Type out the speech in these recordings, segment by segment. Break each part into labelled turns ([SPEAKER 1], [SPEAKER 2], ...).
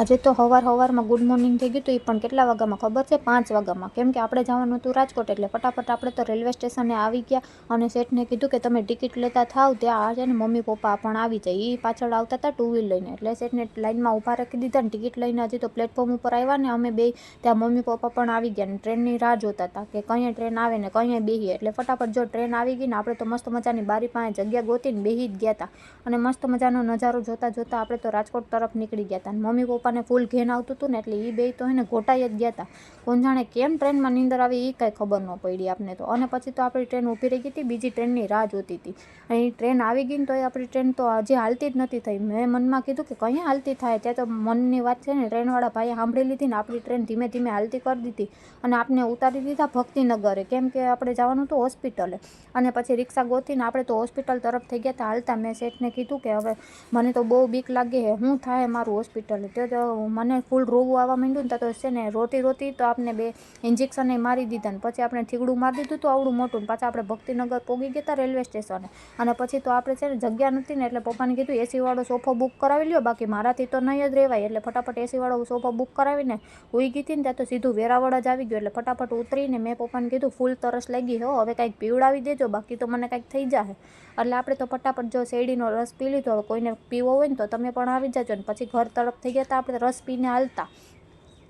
[SPEAKER 1] આજે તો સવારમાં ગુડ મોર્નિંગ થઈ ગયું હતું. એ પણ કેટલા વાગ્યામાં ખબર છે? 5 વાગ્યામાં. કેમ કે આપણે જવાનું હતું રાજકોટ, એટલે ફટાફટ આપણે તો રેલવે સ્ટેશને આવી ગયા. અને શેઠને કીધું કે તમે ટિકિટ લેતા થાવ, ત્યાં આ છે ને મમ્મી પપ્પા પણ આવી જાય. એ પાછળ આવતા હતા 2 વ્હીલ લઈને, એટલે શેઠને લાઇનમાં ઊભા રાખી દીધા ને ટિકિટ લઈને હજી તો પ્લેટફોર્મ ઉપર આવ્યા ને અમે બે ત્યાં મમ્મી પપ્પા પણ આવી ગયા ને ટ્રેનની રાહ જોતા હતા કે કઈ ટ્રેન આવે ને કઈ બેહીએ. એટલે ફટાફટ જો ટ્રેન આવી ગઈ ને આપણે તો મસ્ત મજાની બારી પાસે જગ્યા ગોતીને બેહી જ ગયા હતા. અને મસ્ત મજાનો નજારો જોતા જોતા આપણે તો રાજકોટ તરફ નીકળી ગયા હતા. મમ્મી પપ્પાને ફૂલ ઘેન આવતું હતું ને એટલે એ બે તો એને ઘોટાઈ જ ગયા હતા. કોણ જાણે કેમ ટ્રેનમાં નીંદર આવી એ કાંઈ ખબર ન પડી આપને તો. અને પછી તો આપણી ટ્રેન ઊભી રહી ગઈ હતી, બીજી ટ્રેનની રાહ જોતી હતી. અને એ ટ્રેન આવી ગઈ ને તો આપણી ટ્રેન તો હજી હાલતી જ નથી થઈ. મેં મનમાં કીધું કે કઈ હાલતી થાય, ત્યાં તો મનની વાત છે ને ટ્રેનવાળા ભાઈએ સાંભળી લીધી ને આપણી ટ્રેન ધીમે ધીમે હાલતી કરી દીધી અને આપણે ઉતારી દીધા ભક્તિનગરે, કેમ કે આપણે જવાનું હતું હોસ્પિટલે. અને પછી રિક્ષા ગોતીને આપણે તો હોસ્પિટલ તરફ થઈ ગયા હતા હાલતા. મેં શેઠને કીધું કે હવે મને તો બહુ બીક લાગે છે, શું થાય મારું હોસ્પિટલે. તો મને ફૂલ રોવું આવવા માંડ્યું ને તો છે ને રોતી તો આપણે બે ઇન્જેક્શન મારી દીધા ને પછી આપણે થીગડું મારી દીધું હતું આવડું મોટું. પાછા આપણે ભક્તિનગર પહોંચી ગયા હતા રેલવે સ્ટેશને. અને પછી તો આપણે છે ને જગ્યા નથી ને એટલે પપ્પાને કીધું એસીવાળો સોફો બુક કરાવી લ્યો, બાકી મારાથી તો નહીં જ રહેવાય. એટલે ફટાફટ એસીવાળો સોફો બુક કરાવીને ઉઈ ગઈ હતી ને ત્યાં તો સીધું વેરાવળ જ આવી ગયો. એટલે ફટાફટ ઉતરીને મેં પપ્પાને કીધું ફૂલ તરસ લાગી હો, હવે કાંઈક પીવડાવી દેજો, બાકી તો મને કાંઈક થઈ જાય. એટલે આપણે તો ફટાફટ જો શેરડીનો રસ પી લીધો. હવે કોઈને પીવો હોય ને તો તમે પણ આવી જાજો. ને પછી ઘર તરફ થઈ ગયા હતા આપણે રસ પીને હાલતા.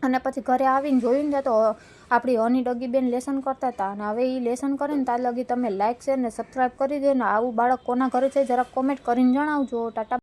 [SPEAKER 1] અને પછી ઘરે આવીને જોયું ને તો આપણી હની ડગીબેન લેસન કરતા હતા. અને હવે એ લેસન કરે ને ત્યાં લગી તમે લાઇક શેર ને સબસ્ક્રાઈબ કરી દો ને. આવું બાળક કોના ઘરે છે જરાક કોમેન્ટ કરીને જણાવજો. ટાટા.